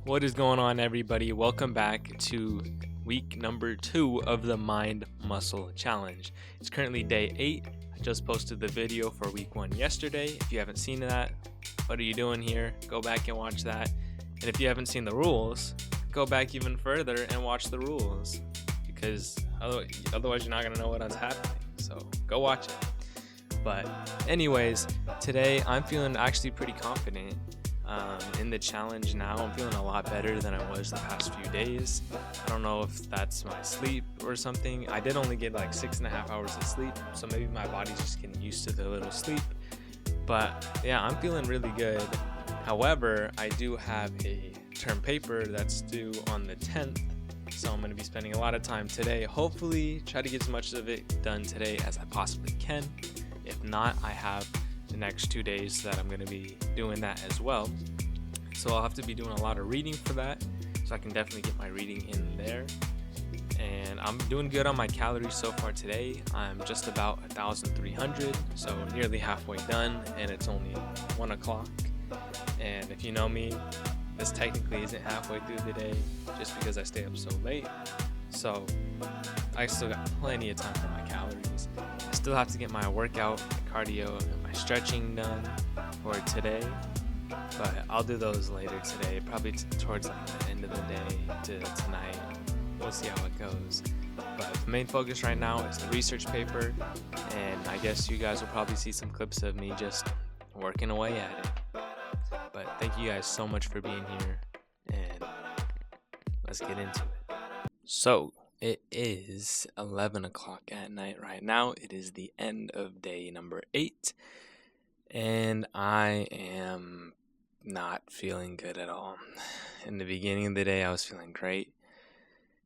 What is going on, everybody? Welcome back to week number 2 of the Mind Muscle Challenge. It's currently day 8. I just posted the video for week 1 yesterday. If you haven't seen that, what are you doing here? Go back and watch that. And if you haven't seen the rules, go back even further and watch the rules, because otherwise you're not going to know what's happening. So go watch it. But anyways, today I'm feeling actually pretty confident in the challenge now. I'm feeling a lot better than I was the past few days. I don't know if that's my sleep or something. I did only get like 6.5 hours of sleep, so maybe my body's just getting used to the little sleep. But yeah, I'm feeling really good. However, I do have a term paper that's due on the 10th, so I'm going to be spending a lot of time today. Hopefully try to get as much of it done today as I possibly can. If not, I have the next 2 days that I'm going to be doing that as well. So I'll have to be doing a lot of reading for that, so I can definitely get my reading in there. And I'm doing good on my calories so far today. I'm just about 1,300, so nearly halfway done, and it's only 1 o'clock. And if you know me, this technically isn't halfway through the day just because I stay up so late. So I still got plenty of time for my calories. I still have to get my workout, my cardio, and my stretching done for today, but I'll do those later today, probably towards like the end of the day to tonight. We'll see how it goes. But the main focus right now is the research paper, and I guess you guys will probably see some clips of me just working away at it. But thank you guys so much for being here, and let's get into it. So it is 11 o'clock at night right now. It is the end of day number 8, and I am not feeling good at all. In the beginning of the day, I was feeling great.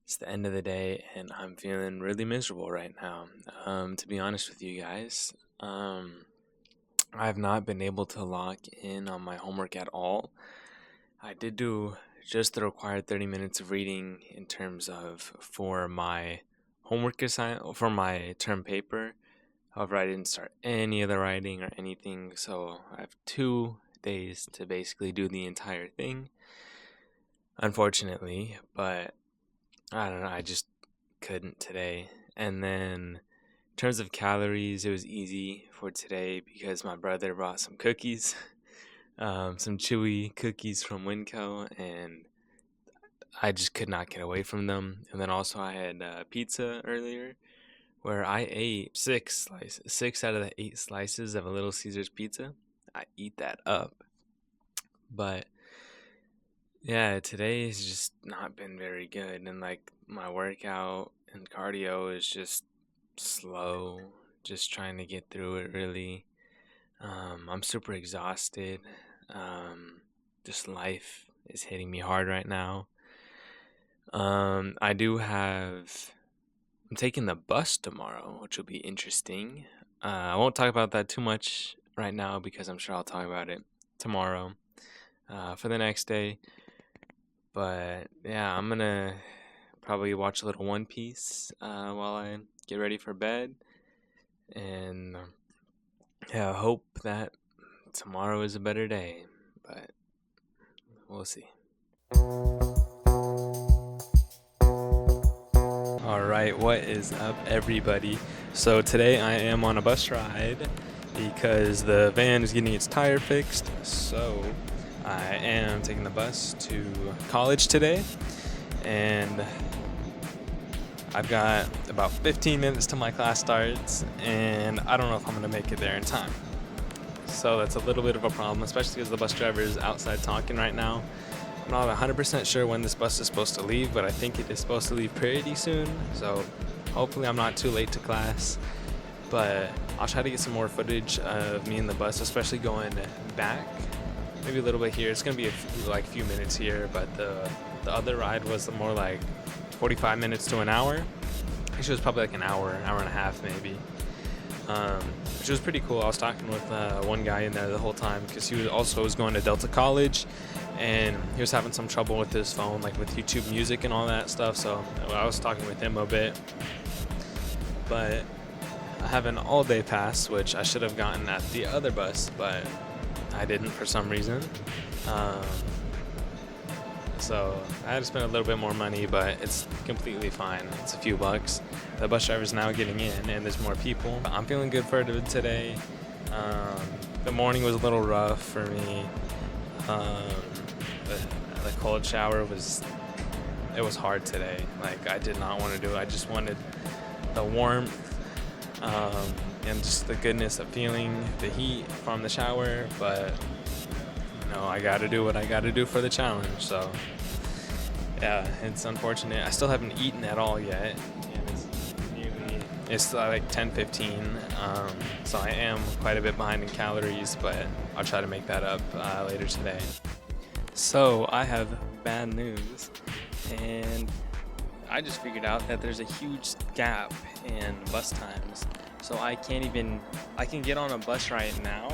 It's the end of the day, and I'm feeling really miserable right now. To be honest with you guys, I've not been able to lock in on my homework at all. I did do just the required 30 minutes of reading in terms of for my homework assignment, for my term paper. However, I didn't start any of the writing or anything, so I have 2 days to basically do the entire thing, unfortunately. But I don't know, I just couldn't today. And then in terms of calories, it was easy for today because my brother brought some cookies, some chewy cookies from Week2, and I just could not get away from them. And then also I had pizza earlier, where I ate 6 out of the 8 slices of a Little Caesars pizza. I eat that up. But yeah, today has just not been very good, and like my workout and cardio is just slow, just trying to get through it really. I'm super exhausted. Just life is hitting me hard right now. I'm taking the bus tomorrow, which will be interesting. I won't talk about that too much right now because I'm sure I'll talk about it tomorrow for the next day. But yeah, I'm gonna probably watch a little One Piece while I get ready for bed, and yeah, hope that tomorrow is a better day, but we'll see. Alright, what is up, everybody? So today I am on a bus ride because the van is getting its tire fixed, so I am taking the bus to college today, and I've got about 15 minutes till my class starts, and I don't know if I'm going to make it there in time. So that's a little bit of a problem, especially because the bus driver is outside talking right now. I'm not 100% sure when this bus is supposed to leave, but I think it is supposed to leave pretty soon, so hopefully I'm not too late to class. But I'll try to get some more footage of me in the bus, especially going back. Maybe a little bit here. It's going to be a few minutes here, but the other ride was more like 45 minutes to an hour. Actually, it was probably like an hour and a half maybe, which was pretty cool. I was talking with one guy in there the whole time because he was going to Delta College, and he was having some trouble with his phone, like with YouTube Music and all that stuff, so I was talking with him a bit. But I have an all-day pass, which I should have gotten at the other bus, but I didn't for some reason. so I had to spend a little bit more money, but it's completely fine. It's a few bucks. The bus driver's now getting in, and there's more people. I'm feeling good for today. The morning was a little rough for me. The cold shower was hard today. Like, I did not want to do it. I just wanted the warmth and just the goodness of feeling the heat from the shower, but I got to do what I got to do for the challenge. So yeah, it's unfortunate. I still haven't eaten at all yet, and it's like 10:15. So I am quite a bit behind in calories, but I'll try to make that up later today. So I have bad news, and I just figured out that there's a huge gap in bus times. So I can get on a bus right now,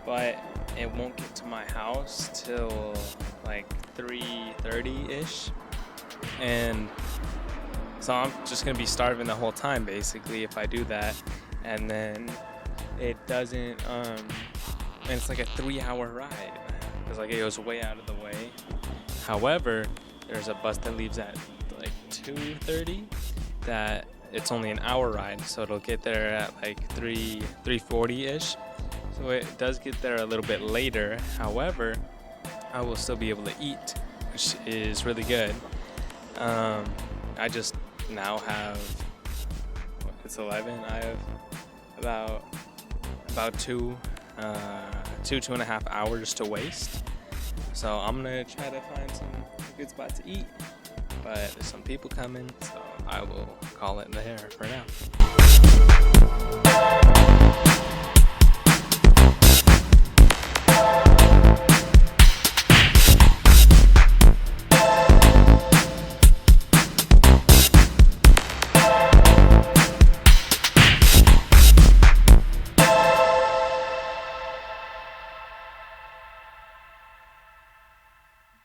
but it won't get to my house till like 3:30-ish. And so I'm just gonna be starving the whole time basically if I do that. And then it doesn't, and it's like a 3-hour ride. It's like it goes way out of the way. However, there's a bus that leaves at like 2:30 that it's only an hour ride, so it'll get there at like 3:40-ish. So it does get there a little bit later. However, I will still be able to eat, which is really good. I just now have, it's 11. I have about 2.5 hours to waste. So I'm gonna try to find some good spot to eat. But there's some people coming, so I will call it there for now.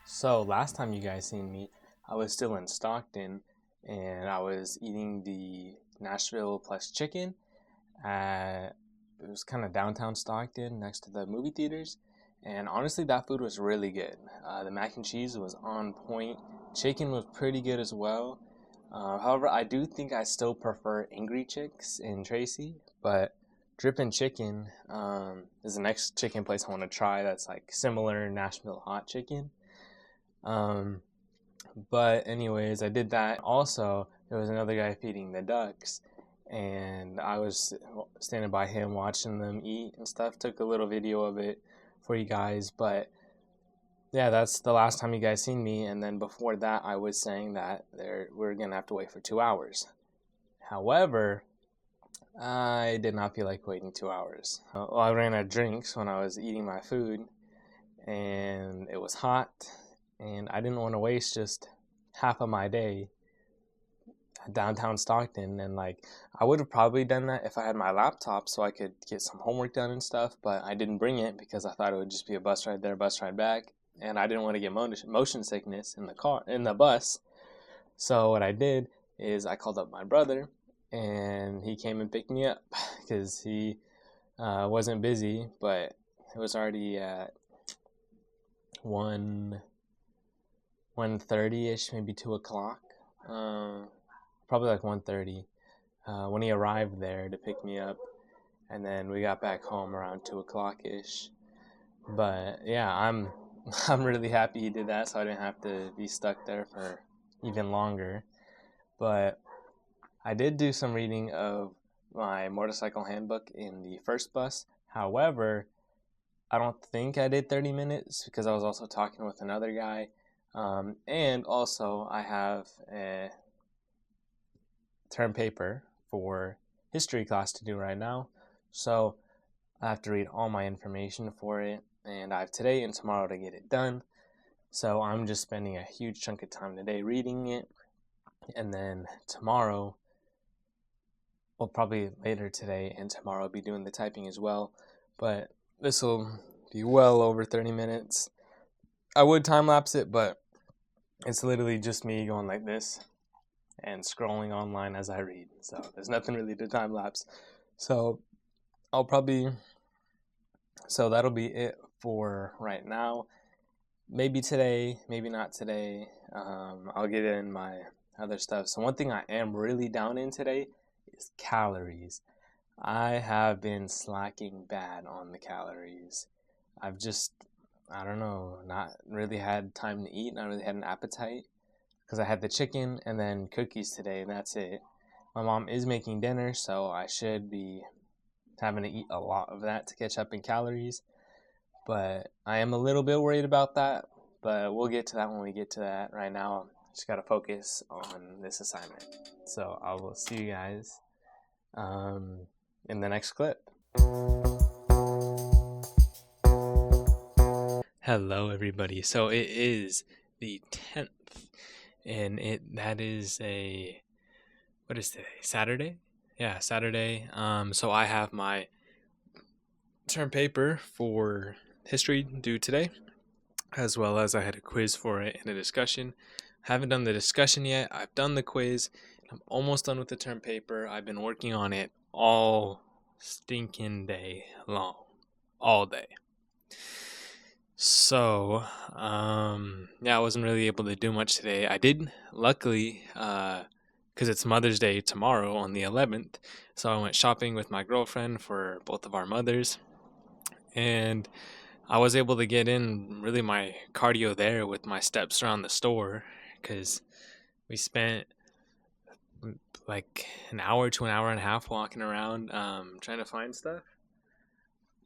So last time you guys seen me, I was still in Stockton, and I was eating the Nashville plus chicken it was kind of downtown Stockton next to the movie theaters, and honestly that food was really good. The mac and cheese was on point. Chicken was pretty good as well. However, I do think I still prefer Angry Chicks in Tracy, but Drippin' Chicken is the next chicken place I want to try that's like similar Nashville hot chicken. But anyways, I did that. Also, there was another guy feeding the ducks, and I was standing by him watching them eat and stuff. Took a little video of it for you guys, but yeah, that's the last time you guys seen me. And then before that, I was saying that we're gonna have to wait for 2 hours. However, I did not feel like waiting 2 hours. Well, I ran out of drinks when I was eating my food, and it was hot. And I didn't want to waste just half of my day at downtown Stockton. And like, I would have probably done that if I had my laptop so I could get some homework done and stuff, but I didn't bring it because I thought it would just be a bus ride there, bus ride back. And I didn't want to get motion sickness in the bus. So what I did is I called up my brother, and he came and picked me up because he wasn't busy, but it was already at 1:30-ish, maybe 2 o'clock, probably like 1:30, when he arrived there to pick me up, and then we got back home around 2 o'clock-ish. But yeah, I'm really happy he did that, so I didn't have to be stuck there for even longer. But I did do some reading of my motorcycle handbook in the first bus. However, I don't think I did 30 minutes because I was also talking with another guy. And also I have a term paper for history class to do right now. So I have to read all my information for it, and I have today and tomorrow to get it done. So I'm just spending a huge chunk of time today reading it, and then tomorrow, well, probably later today and tomorrow, I'll be doing the typing as well. But this will be well over 30 minutes. I would time lapse it, but it's literally just me going like this and scrolling online as I read. So there's nothing really to time lapse. So that'll be it for right now. maybe today, maybe not today. I'll get in my other stuff. So one thing I am really down in today is calories. I have been slacking bad on the calories. I've just, I don't know, not really had time to eat, not really had an appetite because I had the chicken and then cookies today, and that's it. My mom is making dinner, so I should be having to eat a lot of that to catch up in calories. But I am a little bit worried about that, but we'll get to that when we get to that. Right now, just got to focus on this assignment. So I will see you guys in the next clip. Hello, everybody. So it is the 10th, and that is what is today? Saturday? Yeah, Saturday. So I have my term paper for history due today, as well as I had a quiz for it and a discussion. Haven't done the discussion yet. I've done the quiz. I'm almost done with the term paper. I've been working on it all stinking day long, all day. So, I wasn't really able to do much today. I did, luckily, because it's Mother's Day tomorrow on the 11th. So I went shopping with my girlfriend for both of our mothers. And I was able to get in really my cardio there with my steps around the store, because we spent like an hour to an hour and a half walking around trying to find stuff.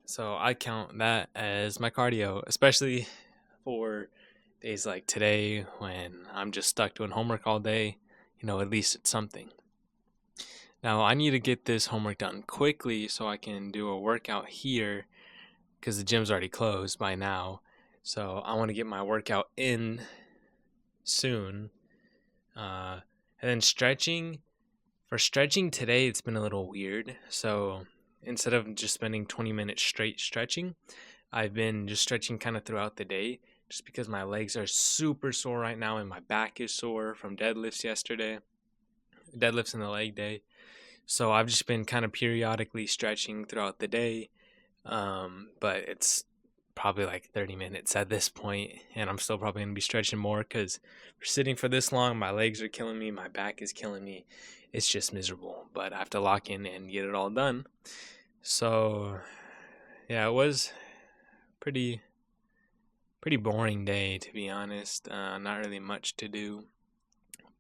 So I count that as my cardio, especially for days like today when I'm just stuck doing homework all day. At least it's something. Now I need to get this homework done quickly so I can do a workout here, because the gym's already closed by now. So I want to get my workout in soon. And then stretching. For stretching today, it's been a little weird. So instead of just spending 20 minutes straight stretching, I've been just stretching kind of throughout the day, just because my legs are super sore right now and my back is sore from deadlifts yesterday. Deadlifts in the leg day. So I've just been kind of periodically stretching throughout the day. But it's probably like 30 minutes at this point, and I'm still probably going to be stretching more, because for sitting for this long, my legs are killing me, my back is killing me. It's just miserable, but I have to lock in and get it all done. So yeah, it was pretty boring day, to be honest. Not really much to do,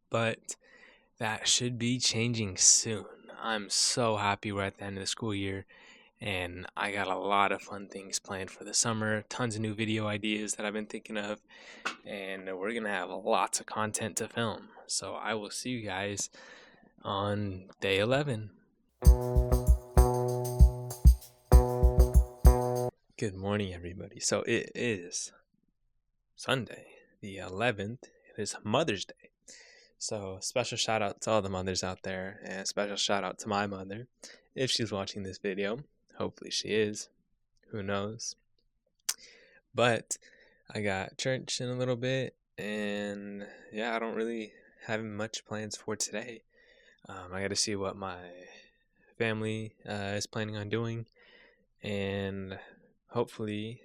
but that should be changing soon. I'm so happy we're at the end of the school year, and I got a lot of fun things planned for the summer. Tons of new video ideas that I've been thinking of, and we're gonna have lots of content to film. So I will see you guys on day 11. Good morning, everybody. So it is Sunday, the 11th. It is Mother's Day. So special shout out to all the mothers out there, and special shout out to my mother if she's watching this video. Hopefully she is. Who knows? But I got church in a little bit, and yeah, I don't really have much plans for today. I got to see what my family is planning on doing, and hopefully,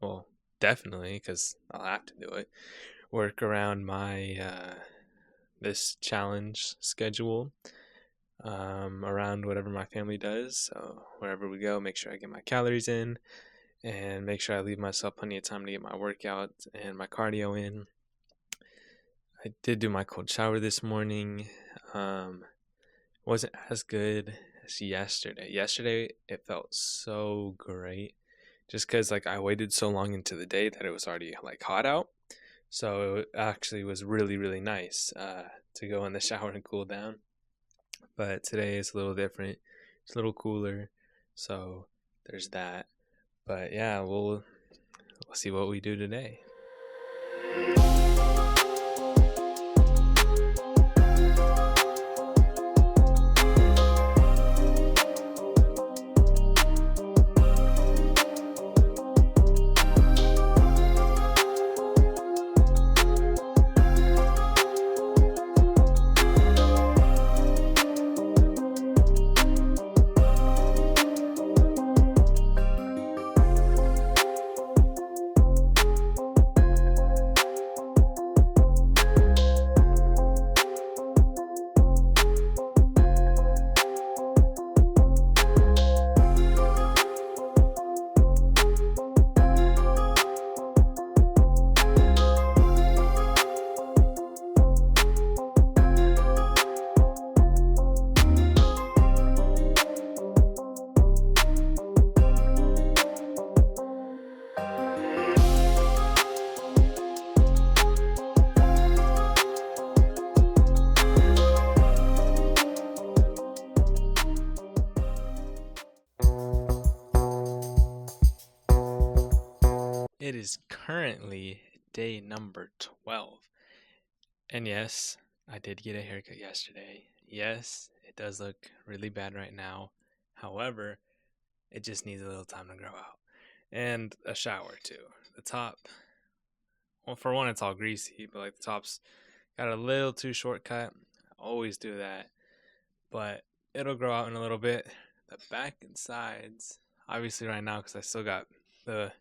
well, definitely, because I'll have to do it, work around my this challenge schedule, around whatever my family does. So wherever we go, make sure I get my calories in, and make sure I leave myself plenty of time to get my workout and my cardio in. I did do my cold shower this morning. Wasn't as good as yesterday. Yesterday it felt so great, just because I waited so long into the day that it was already hot out. So it actually was really, really nice to go in the shower and cool down. But today is a little different. It's a little cooler. So there's that. But yeah, we'll see what we do today. is currently day number 12. And yes, I did get a haircut yesterday. Yes, it does look really bad right now. However, it just needs a little time to grow out. And a shower too. The top, well, for one, it's all greasy, but like the top's got a little too short cut. I always do that. But it'll grow out in a little bit. The back and sides, obviously right now, because I still got the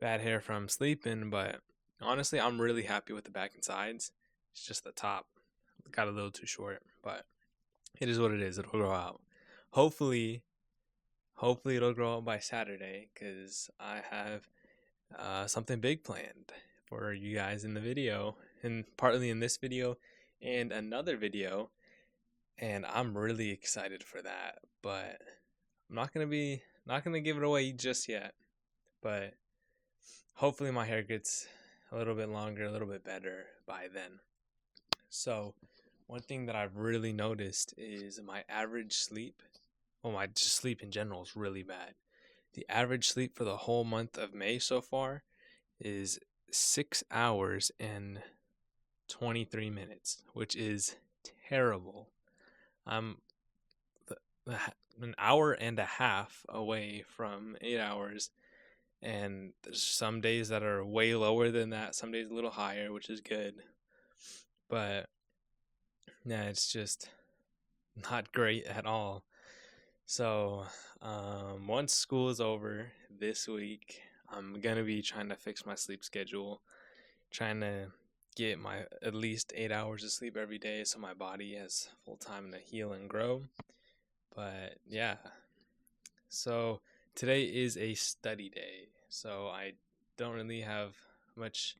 bad hair from sleeping, but honestly, I'm really happy with the back and sides. It's just the top got a little too short, but it is what it is. It'll grow out. Hopefully it'll grow out by Saturday, because I have something big planned for you guys in the video, and partly in this video and another video, and I'm really excited for that. But I'm not gonna give it away just yet. But hopefully my hair gets a little bit longer, a little bit better by then. So one thing that I've really noticed is my average sleep, well, my just sleep in general is really bad. The average sleep for the whole month of May so far is 6 hours and 23 minutes, which is terrible. I'm an hour and a half away from 8 hours, and there's some days that are way lower than that, some days a little higher, which is good. But yeah, it's just not great at all. So once school is over this week, I'm gonna be trying to fix my sleep schedule, trying to get my at least 8 hours of sleep every day so my body has full time to heal and grow. But yeah, so today is a study day, so I don't really have much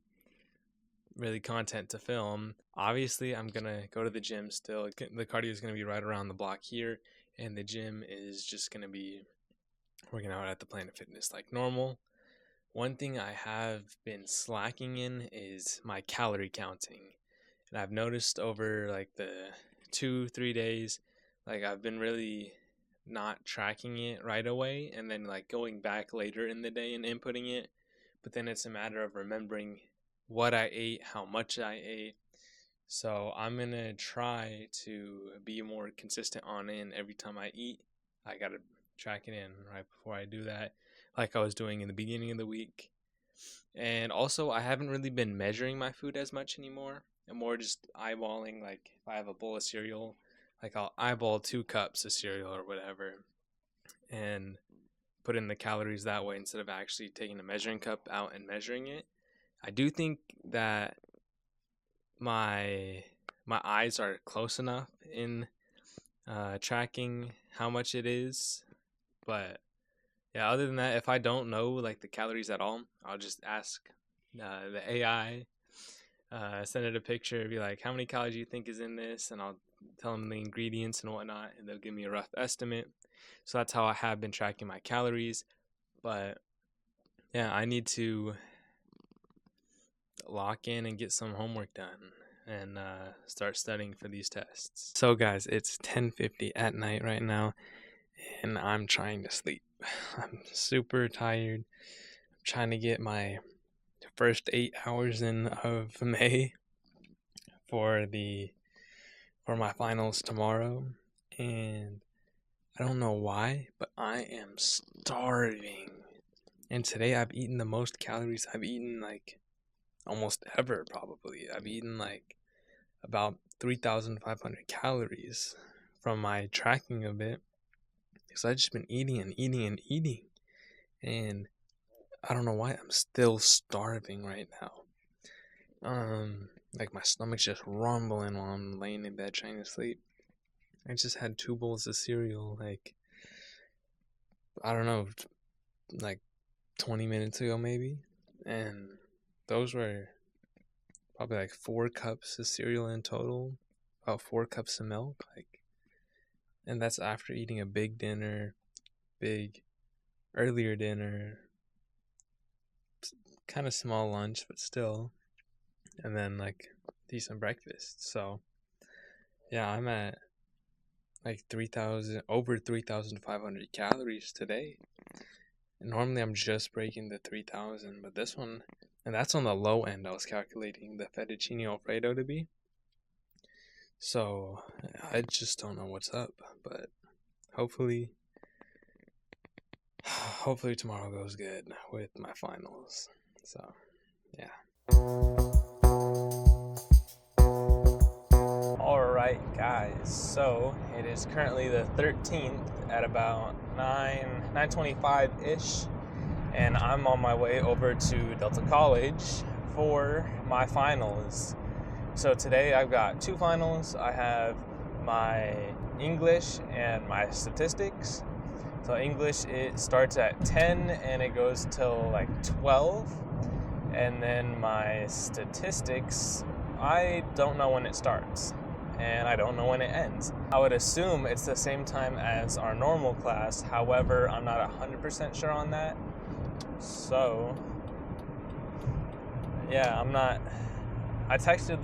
really content to film. Obviously, I'm gonna go to the gym still. The cardio is gonna be right around the block here, and the gym is just gonna be working out at the Planet Fitness like normal. One thing I have been slacking in is my calorie counting, and I've noticed over like the 2-3 days, like I've been really not tracking it right away, and then like going back later in the day and inputting it. But then it's a matter of remembering what I ate, how much I ate. So I'm gonna try to be more consistent on it, and every time I eat, I gotta track it in right before I do that, like I was doing in the beginning of the week. And also, I haven't really been measuring my food as much anymore. I'm more just eyeballing, like if I have a bowl of cereal, like I'll eyeball 2 cups of cereal or whatever, and put in the calories that way instead of actually taking a measuring cup out and measuring it. I do think that my eyes are close enough in tracking how much it is, but yeah, other than that, if I don't know like the calories at all, I'll just ask the AI, send it a picture, be like, how many calories do you think is in this, and I'll tell them the ingredients and whatnot, and they'll give me a rough estimate. So that's how I have been tracking my calories. But yeah, I need to lock in and get some homework done and start studying for these tests. So guys, it's 10:50 at night right now, and I'm trying to sleep. I'm super tired. I'm trying to get my first 8 hours in of May for my finals tomorrow, and I don't know why, but I am starving. And today I've eaten the most calories I've eaten like almost ever, probably. I've eaten like about 3,500 calories from my tracking of it, because I've just been eating and eating and eating, and I don't know why I'm still starving right now. Like my stomach's just rumbling while I'm laying in bed trying to sleep. I just had 2 bowls of cereal, like, I don't know, like 20 minutes ago maybe, and those were probably like 4 cups of cereal in total, about 4 cups of milk, like, and that's after eating a big earlier dinner, kind of small lunch, but still, and then like decent breakfast. So yeah, I'm at like over 3,500 calories today, Normally I'm just breaking the 3,000, but this one, and that's on the low end. I was calculating the fettuccine alfredo to be. So I just don't know what's up, but hopefully tomorrow goes good with my finals. So yeah. Alright guys, so it is currently the 13th at about 9:25-ish, and I'm on my way over to Delta College for my finals. So today I've got two finals. I have my English and my statistics. So English, it starts at 10 and it goes till like 12. And then my statistics, I don't know when it starts and I don't know when it ends. I would assume it's the same time as our normal class. However, I'm not 100% sure on that. So yeah, I texted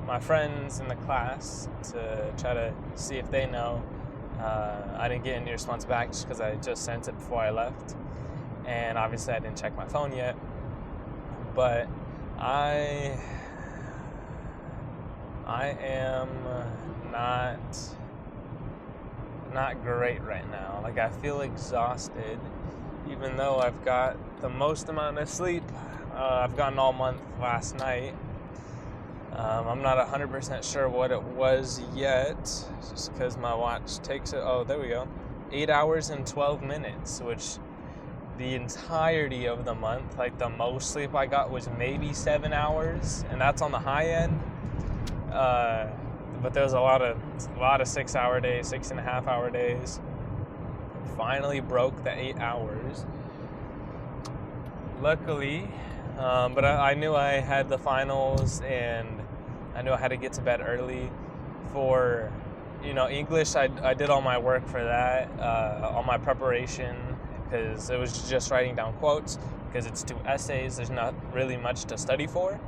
my friends in the class to try to see if they know. I didn't get any response back just because I just sent it before I left. And obviously I didn't check my phone yet. But I am not great right now. Like, I feel exhausted, even though I've got the most amount of sleep I've gotten all month last night. I'm not 100% sure what it was yet, just because my watch takes it. Oh, there we go. 8 hours and 12 minutes, which the entirety of the month, like the most sleep I got was maybe 7 hours, and that's on the high end. But there's a lot of 6-hour days, 6.5-hour days. Finally broke the 8 hours. Luckily, but I knew I had the finals, and I knew I had to get to bed early. For English, I did all my work for that, all my preparation, because it was just writing down quotes, because it's 2 essays. There's not really much to study for.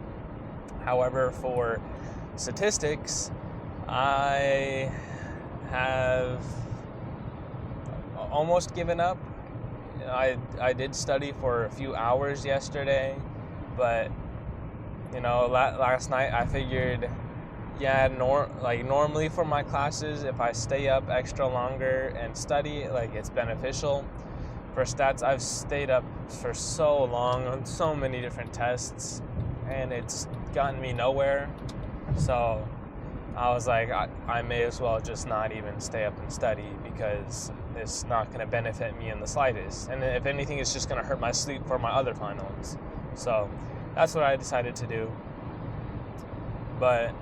However, for statistics, I have almost given up. I did study for a few hours yesterday, but last night I figured, normally for my classes, if I stay up extra longer and study, it's beneficial. For stats, I've stayed up for so long on so many different tests, and it's gotten me nowhere. So I was like, I may as well just not even stay up and study, because it's not going to benefit me in the slightest. And if anything, it's just going to hurt my sleep for my other finals. So that's what I decided to do. But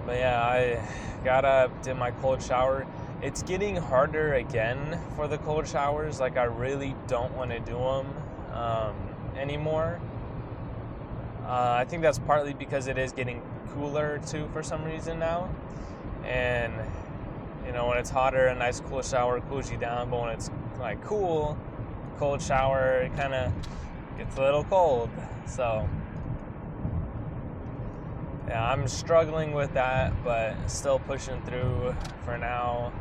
yeah, I got up, did my cold shower. It's getting harder again for the cold showers. I really don't want to do them anymore. I think that's partly because it is getting cooler too for some reason now. And when it's hotter, a nice cool shower cools you down. But when it's cool, cold shower, it kind of gets a little cold. So yeah, I'm struggling with that, but still pushing through for now.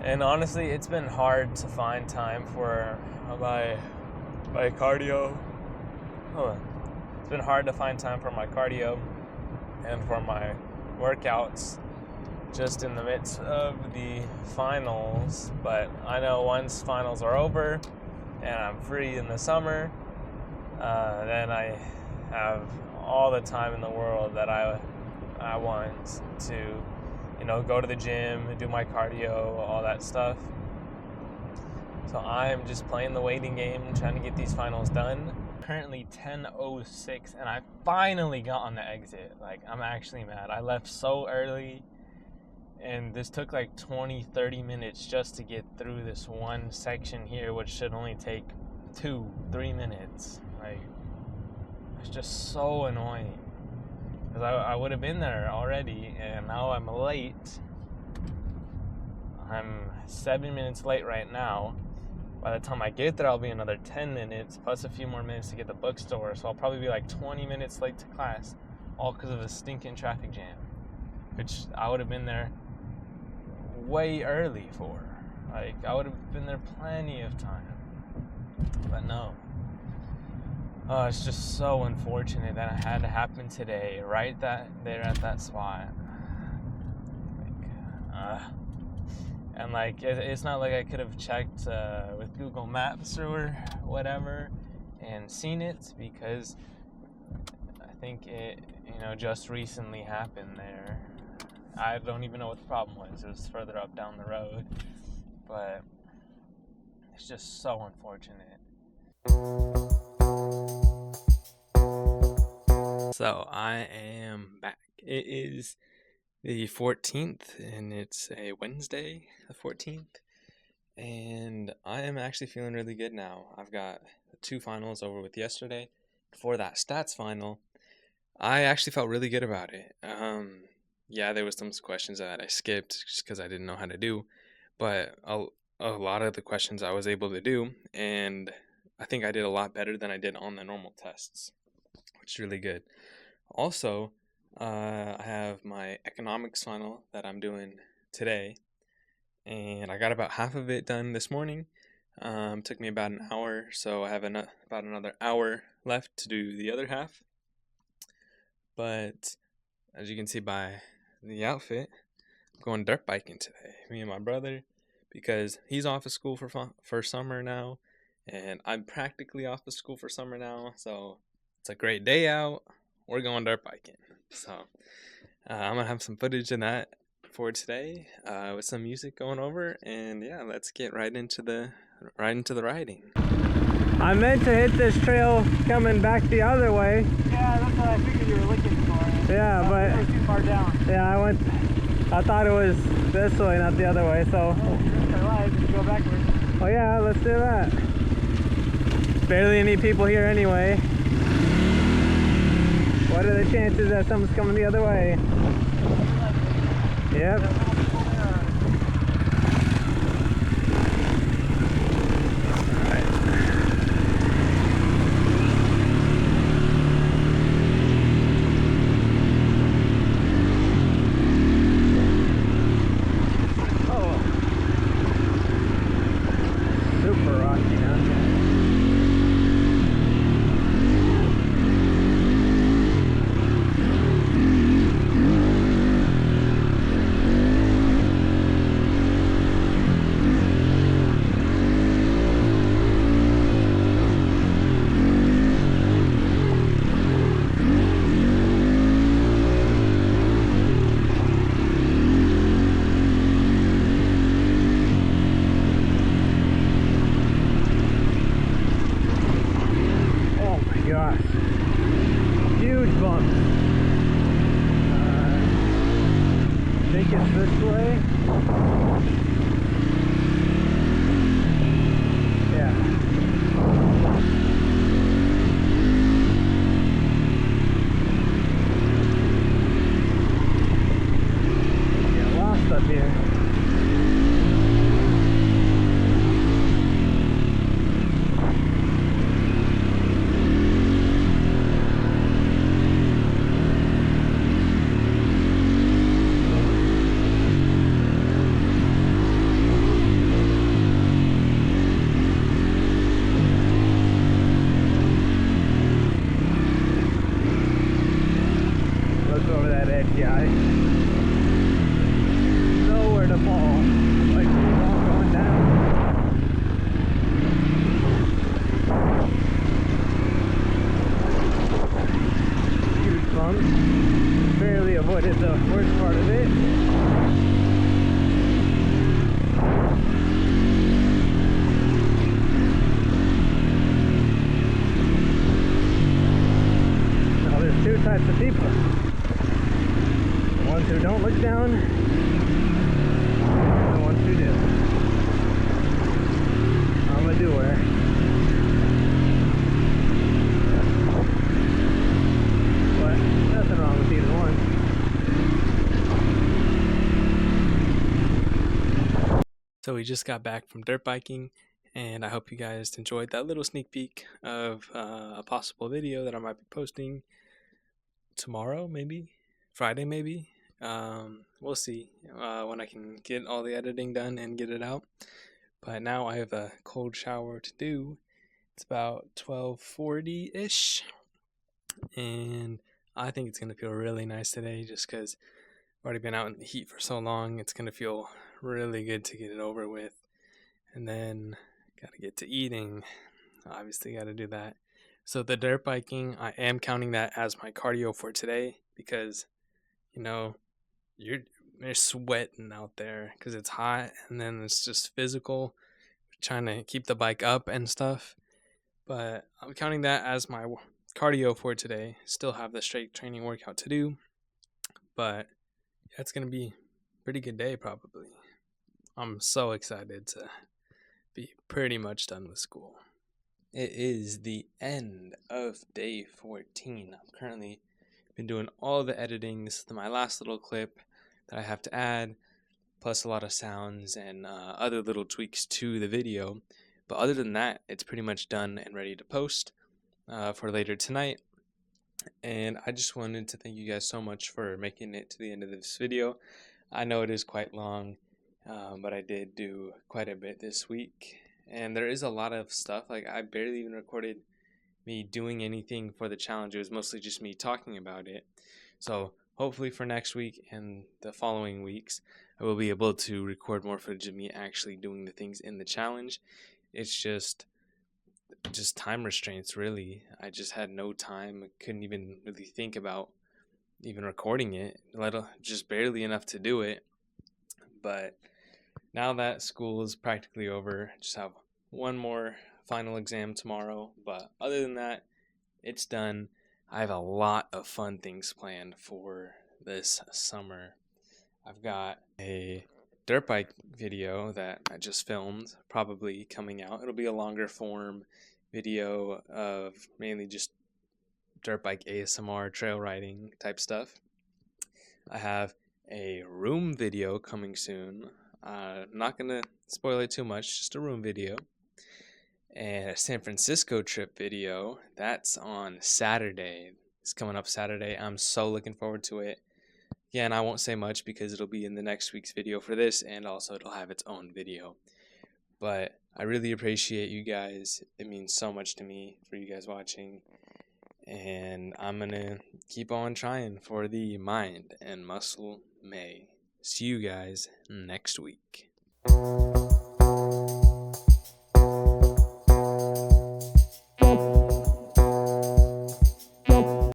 And honestly, it's been hard to find time for my cardio. It's been hard to find time for my cardio and for my workouts, just in the midst of the finals. But I know once finals are over and I'm free in the summer, then I have all the time in the world that I want to go to the gym, do my cardio, all that stuff. So I'm just playing the waiting game, trying to get these finals done. Currently 10:06, and I finally got on the exit. I'm actually mad. I left so early, and this took 20-30 minutes just to get through this one section here, which should only take 2-3 minutes. It's just so annoying, because I would have been there already, and now I'm late. I'm 7 minutes late right now. By the time I get there, I'll be another 10 minutes, plus a few more minutes to get the bookstore. So I'll probably be 20 minutes late to class, all because of a stinking traffic jam, which I would have been there way early for. Like, I would have been there plenty of time. But no. Oh, it's just so unfortunate that it had to happen today, right there at that spot. And like, it's not like I could have checked with Google Maps or whatever and seen it, because I think it, just recently happened there. I don't even know what the problem was. It was further up down the road, but it's just so unfortunate. So I am back. It is the 14th, and it's a Wednesday, the 14th, and I am actually feeling really good now. I've got 2 finals over with yesterday. For that stats final, I actually felt really good about it. Yeah, there was some questions that I skipped just because I didn't know how to do, but a lot of the questions I was able to do, and I think I did a lot better than I did on the normal tests, which is really good. Also, I have my economics final that I'm doing today, and I got about half of it done this morning. Took me about an hour, so I have about another hour left to do the other half. But as you can see by the outfit, I'm going dirt biking today, me and my brother, because he's off of school for summer now, and I'm practically off of school for summer now, so it's a great day out. We're going dirt biking. So I'm gonna have some footage of that for today, with some music going over, and yeah, let's get right into the riding. I meant to hit this trail coming back the other way. Yeah, that's what I figured you were looking for. Yeah, but it was too far down. Yeah, I thought it was this way, not the other way, so. Oh, you risk our lives if you go backwards. Oh yeah, let's do that. Barely any people here anyway. What are the chances that someone's coming the other way? Yep. Huge bump. I think it's this way. Yeah. Get lost up here. Over that edge, guys. Nowhere to fall. Like we're all going down. Huge bump. Barely avoided the worst part of it. Now there's 2 types of people. The ones who don't look down, and the ones who do. I'm a doer. But nothing wrong with either one. So we just got back from dirt biking, and I hope you guys enjoyed that little sneak peek of a possible video that I might be posting tomorrow, maybe Friday, maybe. We'll see when I can get all the editing done and get it out. But now I have a cold shower to do. It's about 12:40-ish, and I think it's going to feel really nice today just because I've already been out in the heat for so long. It's going to feel really good to get it over with. And then got to get to eating. Obviously got to do that. So the dirt biking, I am counting that as my cardio for today because, you're sweating out there because it's hot, and then it's just physical, trying to keep the bike up and stuff. But I'm counting that as my cardio for today. Still have the strength training workout to do, but yeah, it's gonna be a pretty good day probably. I'm so excited to be pretty much done with school. It is the end of day 14. I've currently been doing all the editing. This is my last little clip that I have to add, plus a lot of sounds and other little tweaks to the video. But other than that, it's pretty much done and ready to post for later tonight. And I just wanted to thank you guys so much for making it to the end of this video. I know it is quite long, but I did do quite a bit this week. And there is a lot of stuff. Like, I barely even recorded me doing anything for the challenge. It was mostly just me talking about it. So hopefully for next week and the following weeks, I will be able to record more footage of me actually doing the things in the challenge. It's just time restraints, really. I just had no time. I couldn't even really think about even recording it, just barely enough to do it. But now that school is practically over, I just have one more final exam tomorrow. But other than that, it's done. I have a lot of fun things planned for this summer. I've got a dirt bike video that I just filmed, probably coming out. It'll be a longer form video of mainly just dirt bike ASMR, trail riding type stuff. I have a room video coming soon. Not gonna spoil it too much, just a room video. And a San Francisco trip video, that's on Saturday. It's coming up Saturday. I'm so looking forward to it. Again, I won't say much because it'll be in the next week's video for this, and also it'll have its own video. But I really appreciate you guys. It means so much to me for you guys watching. And I'm going to keep on trying for the Mind and Muscle May. See you guys next week.